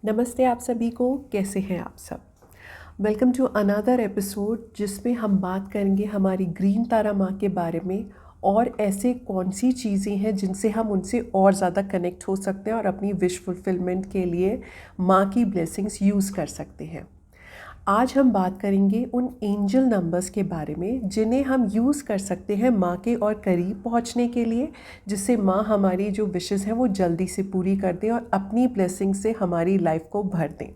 नमस्ते आप सभी को, कैसे हैं आप सब। वेलकम टू अनदर एपिसोड जिसमें हम बात करेंगे हमारी ग्रीन तारा माँ के बारे में और ऐसे कौन सी चीज़ें हैं जिनसे हम उनसे और ज़्यादा कनेक्ट हो सकते हैं और अपनी विश फुलफिलमेंट के लिए माँ की ब्लेसिंग्स यूज़ कर सकते हैं। आज हम बात करेंगे उन एंजल नंबर्स के बारे में जिन्हें हम यूज़ कर सकते हैं माँ के और करीब पहुँचने के लिए, जिससे माँ हमारी जो विशेस हैं वो जल्दी से पूरी कर दें और अपनी ब्लेसिंग से हमारी लाइफ को भर दें।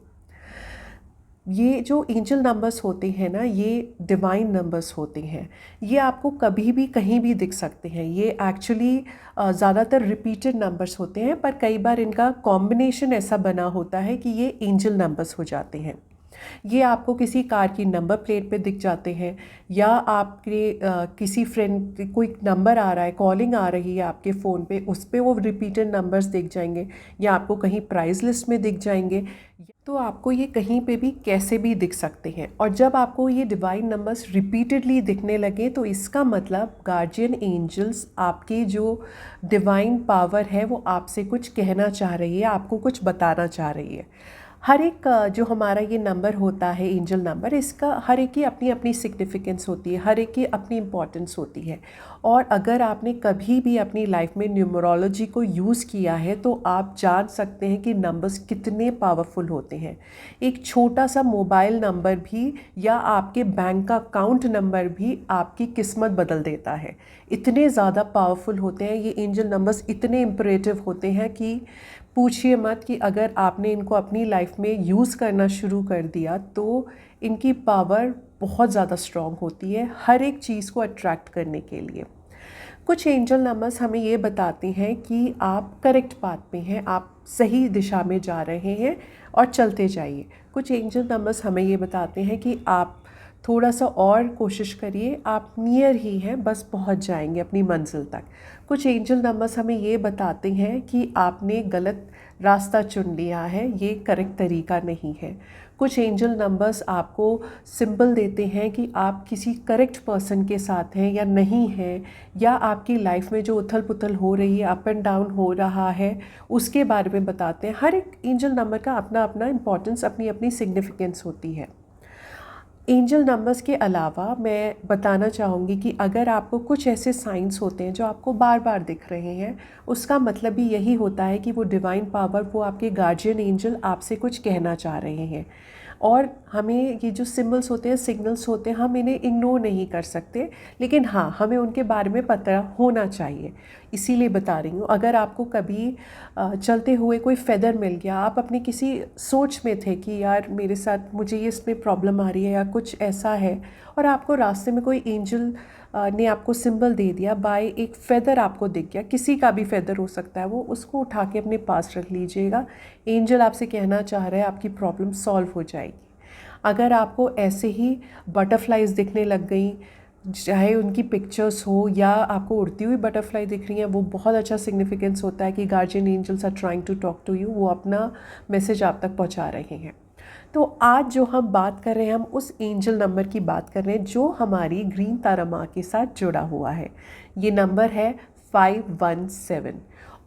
ये जो एंजल नंबर्स होते हैं ना, ये डिवाइन नंबर्स होते हैं। ये आपको कभी भी कहीं भी दिख सकते हैं। ये एक्चुअली ज़्यादातर रिपीटेड नंबर्स होते हैं, पर कई बार इनका कॉम्बिनेशन ऐसा बना होता है कि ये एंजल नंबर्स हो जाते हैं। ये आपको किसी कार की नंबर प्लेट पे दिख जाते हैं, या आपके किसी फ्रेंड कोई नंबर आ रहा है, कॉलिंग आ रही है आपके फ़ोन पे, उस पे वो रिपीटेड नंबर्स दिख जाएंगे, या आपको कहीं प्राइस लिस्ट में दिख जाएंगे। तो आपको ये कहीं पे भी कैसे भी दिख सकते हैं। और जब आपको ये डिवाइन नंबर्स रिपीटेडली दिखने लगे तो इसका मतलब गार्जियन एंजल्स, आपकी जो डिवाइन पावर है, वो आपसे कुछ कहना चाह रही है, आपको कुछ बताना चाह रही है। हर एक जो हमारा ये नंबर होता है, एंजल नंबर, इसका हर एक की अपनी अपनी सिग्निफिकेंस होती है, हर एक की अपनी इम्पॉर्टेंस होती है। और अगर आपने कभी भी अपनी लाइफ में न्यूमरोलॉजी को यूज़ किया है तो आप जान सकते हैं कि नंबर्स कितने पावरफुल होते हैं। एक छोटा सा मोबाइल नंबर भी या आपके बैंक का अकाउंट नंबर भी आपकी किस्मत बदल देता है। इतने ज़्यादा पावरफुल होते हैं ये एंजल नंबर्स, इतने इम्परेटिव होते हैं कि पूछिए मत। कि अगर आपने इनको अपनी लाइफ में यूज़ करना शुरू कर दिया तो इनकी पावर बहुत ज़्यादा स्ट्रॉन्ग होती है हर एक चीज़ को अट्रैक्ट करने के लिए। कुछ एंजल नंबर्स हमें ये बताते हैं कि आप करेक्ट पाथ पे हैं, आप सही दिशा में जा रहे हैं और चलते जाइए। कुछ एंजल नंबर्स हमें ये बताते हैं कि आप थोड़ा सा और कोशिश करिए, आप नियर ही हैं, बस पहुंच जाएंगे अपनी मंजिल तक। कुछ एंजल नंबर्स हमें ये बताते हैं कि आपने गलत रास्ता चुन लिया है, ये करेक्ट तरीका नहीं है। कुछ एंजल नंबर्स आपको सिंबल देते हैं कि आप किसी करेक्ट पर्सन के साथ हैं या नहीं हैं, या आपकी लाइफ में जो उथल पुथल हो रही है, अप एंड डाउन हो रहा है, उसके बारे में बताते हैं। हर एक एंजल नंबर का अपना अपना इम्पॉर्टेंस, अपनी अपनी सिग्निफिकेंस होती है। एंजल नंबर्स के अलावा मैं बताना चाहूँगी कि अगर आपको कुछ ऐसे साइंस होते हैं जो आपको बार बार दिख रहे हैं, उसका मतलब भी यही होता है कि वो डिवाइन पावर, वो आपके गार्जियन एंजल आपसे कुछ कहना चाह रहे हैं। और हमें ये जो सिम्बल्स होते हैं, सिग्नल्स होते हैं, हम इन्हें इग्नोर नहीं कर सकते, लेकिन हाँ, हमें उनके बारे में पता होना चाहिए। इसीलिए बता रही हूँ। अगर आपको कभी चलते हुए कोई फेदर मिल गया, आप अपनी किसी सोच में थे कि यार मेरे साथ, मुझे ये इसमें प्रॉब्लम आ रही है या कुछ ऐसा है, और आपको रास्ते में कोई एंजल ने आपको सिंबल दे दिया, बाय एक फ़ेदर आपको दिख गया, किसी का भी फ़ेदर हो सकता है वो, उसको उठा के अपने पास रख लीजिएगा। एंजल आपसे कहना चाह रहा है आपकी प्रॉब्लम सॉल्व हो जाएगी। अगर आपको ऐसे ही बटरफ्लाइज दिखने लग गई, चाहे उनकी पिक्चर्स हो या आपको उड़ती हुई बटरफ्लाई दिख रही हैं, वो बहुत अच्छा सिग्निफिकेंस होता है कि guardian angels are trying to talk to you, वो अपना मैसेज आप तक पहुंचा रहे हैं। तो आज जो हम बात कर रहे हैं, हम उस एंजल नंबर की बात कर रहे हैं जो हमारी ग्रीन तारा माँ के साथ जुड़ा हुआ है। ये नंबर है 517।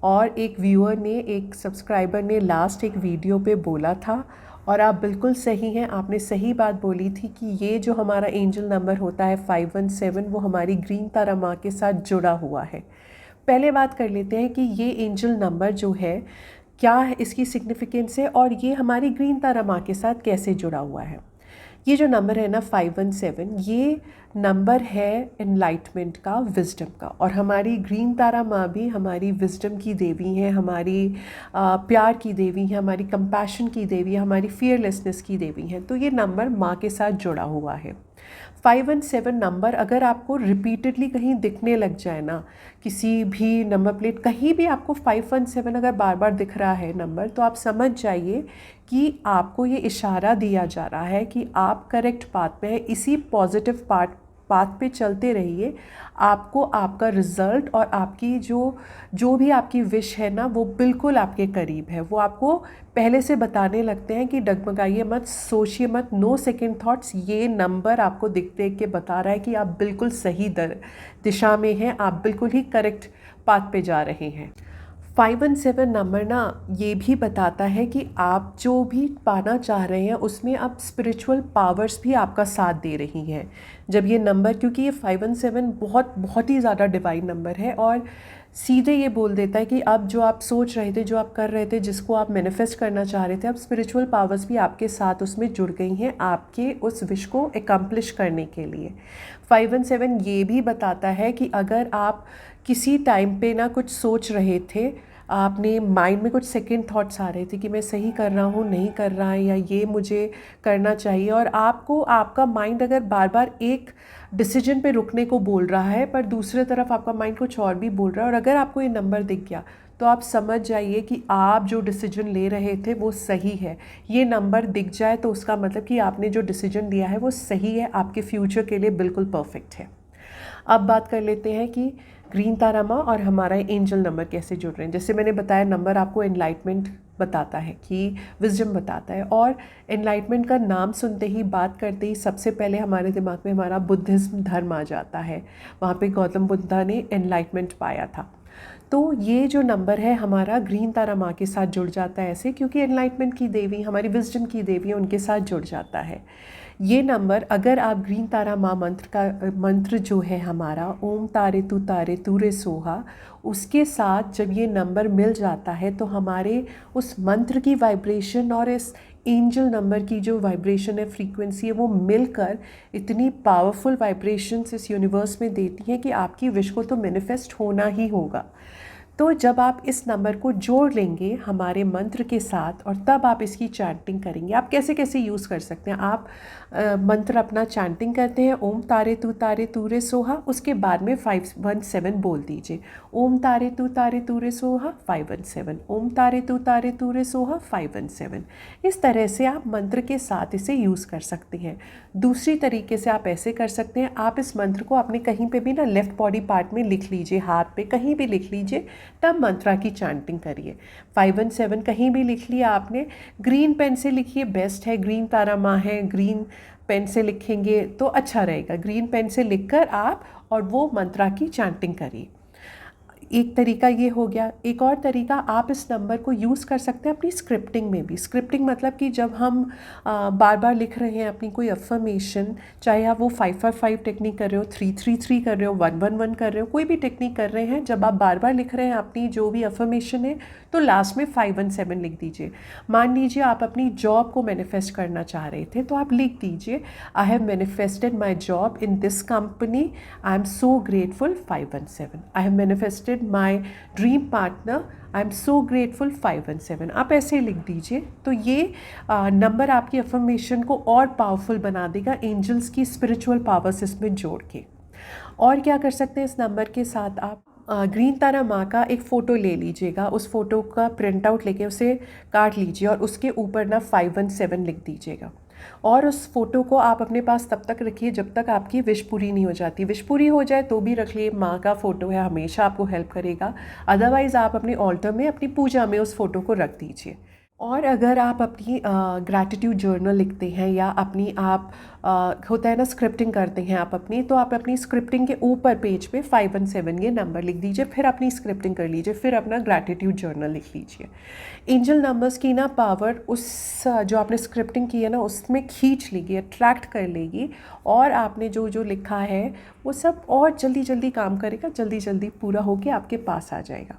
और एक व्यूअर ने, एक सब्सक्राइबर ने लास्ट एक वीडियो पे बोला था, और आप बिल्कुल सही हैं, आपने सही बात बोली थी कि ये जो हमारा एंजल नंबर होता है 517, वो हमारी ग्रीन तारा माँ के साथ जुड़ा हुआ है। पहले बात कर लेते हैं कि ये एंजल नंबर जो है, क्या है इसकी सिग्निफिकेंस है, और ये हमारी ग्रीन तारा माँ के साथ कैसे जुड़ा हुआ है। ये जो नंबर है ना 517, ये नंबर है एनलाइटमेंट का, विजडम का। और हमारी ग्रीन तारा माँ भी हमारी विजडम की देवी हैं, हमारी प्यार की देवी हैं, हमारी कंपैशन की देवी है, हमारी फियरलेसनेस की देवी हैं। तो ये नंबर माँ के साथ जुड़ा हुआ है। 517 नंबर अगर आपको रिपीटेडली कहीं दिखने लग जाए ना, किसी भी नंबर प्लेट, कहीं भी आपको 517 अगर बार बार दिख रहा है नंबर, तो आप समझ जाइए कि आपको ये इशारा दिया जा रहा है कि आप करेक्ट पाथ पे हैं। इसी पॉजिटिव पाथ पे चलते रहिए। आपको आपका रिज़ल्ट और आपकी जो भी आपकी विश है ना, वो बिल्कुल आपके करीब है। वो आपको पहले से बताने लगते हैं कि डगमगाइए मत, सोचिए मत, नो सेकंड थॉट्स। ये नंबर आपको दिख के बता रहा है कि आप बिल्कुल सही दिशा में हैं, आप बिल्कुल ही करेक्ट पाथ पे जा रहे हैं। 517 नंबर ना ये भी बताता है कि आप जो भी पाना चाह रहे हैं उसमें अब स्पिरिचुअल पावर्स भी आपका साथ दे रही हैं। जब ये नंबर, क्योंकि ये 517 बहुत बहुत ही ज़्यादा डिवाइन नंबर है और सीधे ये बोल देता है कि अब जो आप सोच रहे थे, जो आप कर रहे थे, जिसको आप मैनिफेस्ट करना चाह रहे थे, अब स्पिरिचुअल पावर्स भी आपके साथ उसमें जुड़ गई हैं आपके उस विश को एकम्प्लिश करने के लिए। 517 ये भी बताता है कि अगर आप किसी टाइम पे ना कुछ सोच रहे थे, आपने माइंड में कुछ सेकंड थॉट्स आ रहे थे कि मैं सही कर रहा हूँ, नहीं कर रहा है, या ये मुझे करना चाहिए, और आपको आपका माइंड अगर बार बार एक डिसीजन पे रुकने को बोल रहा है पर दूसरी तरफ आपका माइंड कुछ और भी बोल रहा है, और अगर आपको ये नंबर दिख गया तो आप समझ जाइए कि आप जो डिसीजन ले रहे थे वो सही है। ये नंबर दिख जाए तो उसका मतलब कि आपने जो डिसीजन लिया है वो सही है, आपके फ्यूचर के लिए बिल्कुल परफेक्ट है। अब बात कर लेते हैं कि ग्रीन तारा माँ और हमारा एंजल नंबर कैसे जुड़ रहे हैं। जैसे मैंने बताया, नंबर आपको एनलाइटमेंट बताता है, कि विजडम बताता है, और एनलाइटमेंट का नाम सुनते ही, बात करते ही सबसे पहले हमारे दिमाग में हमारा बुद्धिज़्म धर्म आ जाता है। वहाँ पे गौतम बुद्धा ने एनलाइटमेंट पाया था। तो ये जो नंबर है हमारा ग्रीन तारा माँ के साथ जुड़ जाता है ऐसे, क्योंकि एनलाइटमेंट की देवी, हमारी विजडम की देवी है, उनके साथ जुड़ जाता है ये नंबर। अगर आप ग्रीन तारा माँ मंत्र जो है हमारा ओम तारे तू रे सोहा, उसके साथ जब ये नंबर मिल जाता है तो हमारे उस मंत्र की वाइब्रेशन और इस एंजल नंबर की जो वाइब्रेशन है, फ्रीक्वेंसी है, वो मिलकर इतनी पावरफुल वाइब्रेशंस इस यूनिवर्स में देती हैं कि आपकी विश को तो मैनिफेस्ट होना ही होगा। तो जब आप इस नंबर को जोड़ लेंगे हमारे मंत्र के साथ और तब आप इसकी चैंटिंग करेंगे। आप कैसे कैसे यूज़ कर सकते हैं, आप मंत्र अपना चैंटिंग करते हैं, ओम तारे तू रे सोहा, उसके बाद में 517 बोल दीजिए। ओम तारे तू रे सोहा 517, ओम तारे तू रे सोहा 517। इस तरह से आप मंत्र के साथ इसे यूज़ कर सकते हैं। दूसरी तरीके से आप ऐसे कर सकते हैं, आप इस मंत्र को अपने कहीं पे भी ना लेफ़्ट बॉडी पार्ट में लिख लीजिए, हाथ पे कहीं भी लिख लीजिए, तब मंत्रा की चैंटिंग करिए। 517 कहीं भी लिख लिया आपने, ग्रीन पेन से लिखिए, बेस्ट है। ग्रीन तारा माँ है, ग्रीन पेन से लिखेंगे तो अच्छा रहेगा। ग्रीन पेन से लिखकर आप और वो मंत्रा की चैंटिंग करिए। एक तरीका ये हो गया। एक और तरीका, आप इस नंबर को यूज़ कर सकते हैं अपनी स्क्रिप्टिंग में भी। स्क्रिप्टिंग मतलब कि जब हम बार बार लिख रहे हैं अपनी कोई अफर्मेशन, चाहे आप वो 555 टेक्निक कर रहे हो, 333 कर रहे हो, 111 कर रहे हो, कोई भी टेक्निक कर रहे हैं, जब आप बार बार लिख रहे हैं अपनी जो भी अफर्मेशन है तो लास्ट में 517 लिख दीजिए। मान लीजिए आप अपनी जॉब को मैनिफेस्ट करना चाह रहे थे तो आप लिख दीजिए, I have manifested my job in this company, I am so grateful 517। I have manifested my dream partner, I am so grateful 517। आप ऐसे लिख दीजिए। तो ये नंबर आपकी अफर्मेशन को और पावरफुल बना देगा, एंजल्स की स्पिरिचुअल पावर्स इसमें जोड़ के। और क्या कर सकते हैं इस नंबर के साथ, आप ग्रीन तारा माँ का एक फ़ोटो ले लीजिएगा, उस फ़ोटो का प्रिंट आउट लेके उसे काट लीजिए और उसके ऊपर ना 517 लिख दीजिएगा। और उस फ़ोटो को आप अपने पास तब तक रखिए जब तक आपकी विश पूरी नहीं हो जाती। विश पूरी हो जाए तो भी रख लिए, माँ का फ़ोटो है, हमेशा आपको हेल्प करेगा। अदरवाइज़ आप अपने ऑल्टर में, अपनी पूजा में उस फ़ोटो को रख दीजिए। और अगर आप अपनी ग्रैटिट्यूड जर्नल लिखते हैं या अपनी आप होता है ना स्क्रिप्टिंग करते हैं आप अपनी, तो आप अपनी स्क्रिप्टिंग के ऊपर पेज पे 517 ये नंबर लिख दीजिए, फिर अपनी स्क्रिप्टिंग कर लीजिए, फिर अपना ग्रैटिट्यूड जर्नल लिख लीजिए। एंजल नंबर्स की ना पावर उस जो आपने स्क्रिप्टिंग की है ना उसमें खींच लेगी, अट्रैक्ट कर लेगी, और आपने जो जो लिखा है वो सब और जल्दी जल्दी काम करेगा, जल्दी जल्दी पूरा होकर आपके पास आ जाएगा।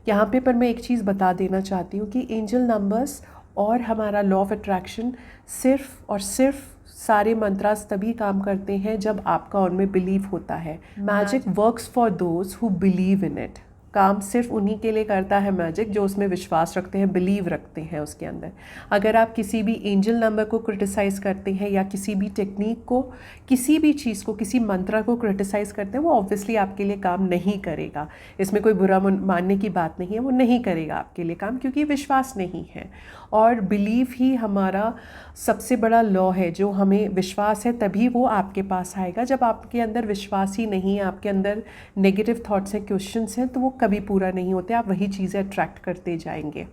यहाँ पे पर मैं एक चीज़ बता देना चाहती हूँ कि एंजल नंबर्स और हमारा लॉ ऑफ अट्रैक्शन सिर्फ और सिर्फ सारे मंत्रास तभी काम करते हैं जब आपका उनमें बिलीव होता है। Magic works for those who believe in it. काम सिर्फ उन्हीं के लिए करता है मैजिक जो उसमें विश्वास रखते हैं, बिलीव रखते हैं उसके अंदर। अगर आप किसी भी एंजल नंबर को क्रिटिसाइज़ करते हैं या किसी भी टेक्निक को, किसी भी चीज़ को, किसी मंत्र को क्रिटिसाइज़ करते हैं, वो ऑब्वियसली आपके लिए काम नहीं करेगा। इसमें कोई बुरा मानने की बात नहीं है, वो नहीं करेगा आपके लिए काम, क्योंकि विश्वास नहीं है। और बिलीव ही हमारा सबसे बड़ा लॉ है, जो हमें विश्वास है तभी वो आपके पास आएगा। जब आपके अंदर विश्वास ही नहीं है, आपके अंदर नेगेटिव थॉट्स हैं, क्वेश्चंस हैं, तो वो कभी पूरा नहीं होते, आप वही चीज़ें अट्रैक्ट करते जाएंगे।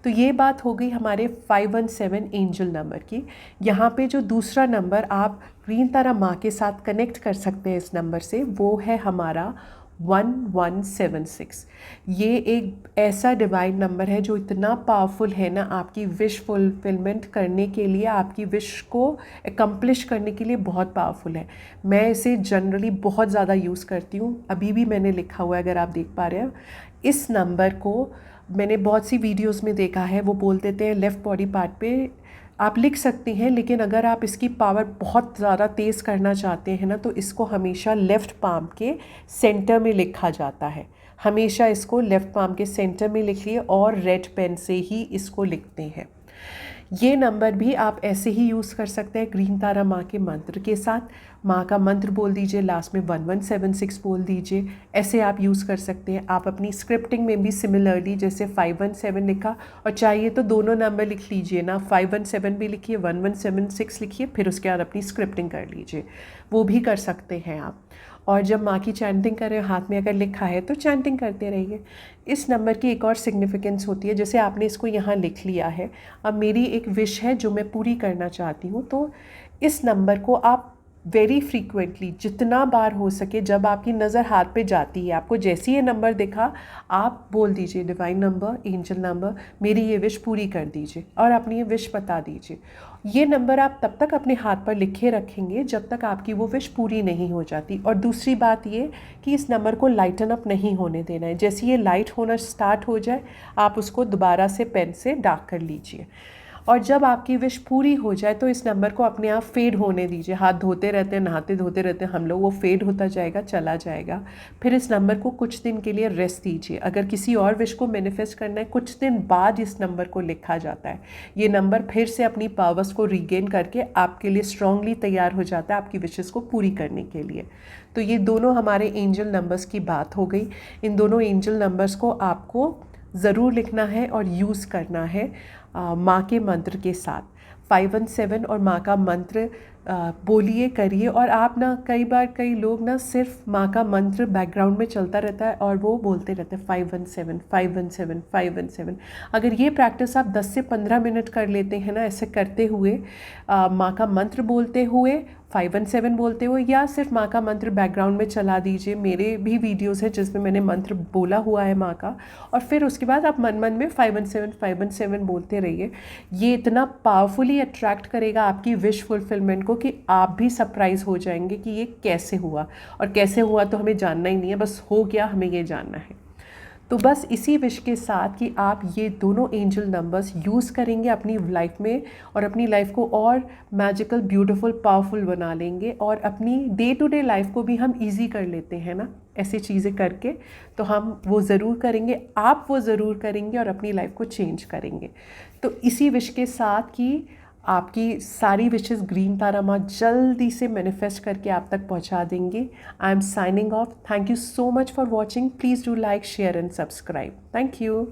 तो ये बात हो गई हमारे 517 एंजल नंबर की। यहाँ पे जो दूसरा नंबर आप ग्रीन तारा माँ के साथ कनेक्ट कर सकते हैं इस नंबर से, वो है हमारा 1176। ये एक ऐसा डिवाइन नंबर है जो इतना पावरफुल है ना, आपकी विश फुलफिलमेंट करने के लिए, आपकी विश को एकम्प्लिश करने के लिए बहुत पावरफुल है। मैं इसे जनरली बहुत ज़्यादा यूज़ करती हूँ। अभी भी मैंने लिखा हुआ है, अगर आप देख पा रहे हो। इस नंबर को मैंने बहुत सी वीडियोस में देखा है, वो बोल देते हैं लेफ़्ट बॉडी पार्ट पे आप लिख सकती हैं, लेकिन अगर आप इसकी पावर बहुत ज़्यादा तेज़ करना चाहते हैं ना, तो इसको हमेशा लेफ़्ट पाम के सेंटर में लिखा जाता है। हमेशा इसको लेफ़्ट पाम के सेंटर में लिखिए और रेड पेन से ही इसको लिखते हैं। ये नंबर भी आप ऐसे ही यूज़ कर सकते हैं ग्रीन तारा माँ के मंत्र के साथ। माँ का मंत्र बोल दीजिए, लास्ट में 1176 बोल दीजिए, ऐसे आप यूज़ कर सकते हैं। आप अपनी स्क्रिप्टिंग में भी सिमिलरली जैसे 517 लिखा, और चाहिए तो दोनों नंबर लिख लीजिए ना, 517 भी लिखिए, 1176 लिखिए, फिर उसके बाद अपनी स्क्रिप्टिंग कर लीजिए, वो भी कर सकते हैं आप। और जब माँ की चैंटिंग करें, हाथ में अगर लिखा है तो चैंटिंग करते रहिए। इस नंबर की एक और सिग्निफिकेंस होती है, जैसे आपने इसको यहाँ लिख लिया है, अब मेरी एक विश है जो मैं पूरी करना चाहती हूँ, तो इस नंबर को आप वेरी फ्रीक्वेंटली जितना बार हो सके, जब आपकी नज़र हाथ पे जाती है, आपको जैसे ये नंबर दिखा, आप बोल दीजिए डिवाइन नंबर, एंजल नंबर, मेरी ये विश पूरी कर दीजिए, और अपनी ये विश बता दीजिए। ये नंबर आप तब तक अपने हाथ पर लिखे रखेंगे जब तक आपकी वो विश पूरी नहीं हो जाती। और दूसरी बात ये कि इस नंबर को लाइटन अप नहीं होने देना है। जैसे ये लाइट होना स्टार्ट हो जाए, आप उसको दोबारा से पेन से डार्क कर लीजिए, और जब आपकी विश पूरी हो जाए तो इस नंबर को अपने आप फेड होने दीजिए। हाथ धोते रहते हैं, नहाते धोते रहते हैं हम लोग, वो फेड होता जाएगा, चला जाएगा। फिर इस नंबर को कुछ दिन के लिए रेस्ट दीजिए। अगर किसी और विश को मैनिफेस्ट करना है, कुछ दिन बाद इस नंबर को लिखा जाता है। ये नंबर फिर से अपनी पावर्स को रीगेन करके आपके लिए स्ट्रांगली तैयार हो जाता है आपकी विशेस को पूरी करने के लिए। तो ये दोनों हमारे एंजल नंबर्स की बात हो गई। इन दोनों एंजल नंबर्स को आपको ज़रूर लिखना है और यूज़ करना है माँ के मंत्र के साथ। 517 और माँ का मंत्र बोलिए, करिए। और आप ना, कई लोग ना सिर्फ माँ का मंत्र बैकग्राउंड में चलता रहता है और वो बोलते रहते हैं 517 517 517। अगर ये प्रैक्टिस आप 10 से 15 मिनट कर लेते हैं ना, ऐसे करते हुए, माँ का मंत्र बोलते हुए, 517 बोलते हुए, या सिर्फ माँ का मंत्र बैकग्राउंड में चला दीजिए। मेरे भी वीडियोस हैं जिसमें मैंने मंत्र बोला हुआ है माँ का, और फिर उसके बाद आप मन मन में 517 517 बोलते रहिए। ये इतना पावरफुली अट्रैक्ट करेगा आपकी विश फुलफिलमेंट को कि आप भी सरप्राइज हो जाएंगे कि ये कैसे हुआ। और कैसे हुआ तो हमें जानना ही नहीं है, बस हो गया, हमें ये जानना है। तो बस इसी विश के साथ कि आप ये दोनों एंजल नंबर्स यूज़ करेंगे अपनी लाइफ में, और अपनी लाइफ को और मैजिकल, ब्यूटीफुल, पावरफुल बना लेंगे, और अपनी डे टू डे लाइफ को भी हम इजी कर लेते हैं ना ऐसी चीज़ें करके। तो हम वो ज़रूर करेंगे, आप वो ज़रूर करेंगे और अपनी लाइफ को चेंज करेंगे। तो इसी विश के साथ कि आपकी सारी विशेस ग्रीन तारा माँ जल्दी से मैनिफेस्ट करके आप तक पहुँचा देंगे। I am signing off. Thank you so much for watching. Please do like, share and subscribe. Thank you.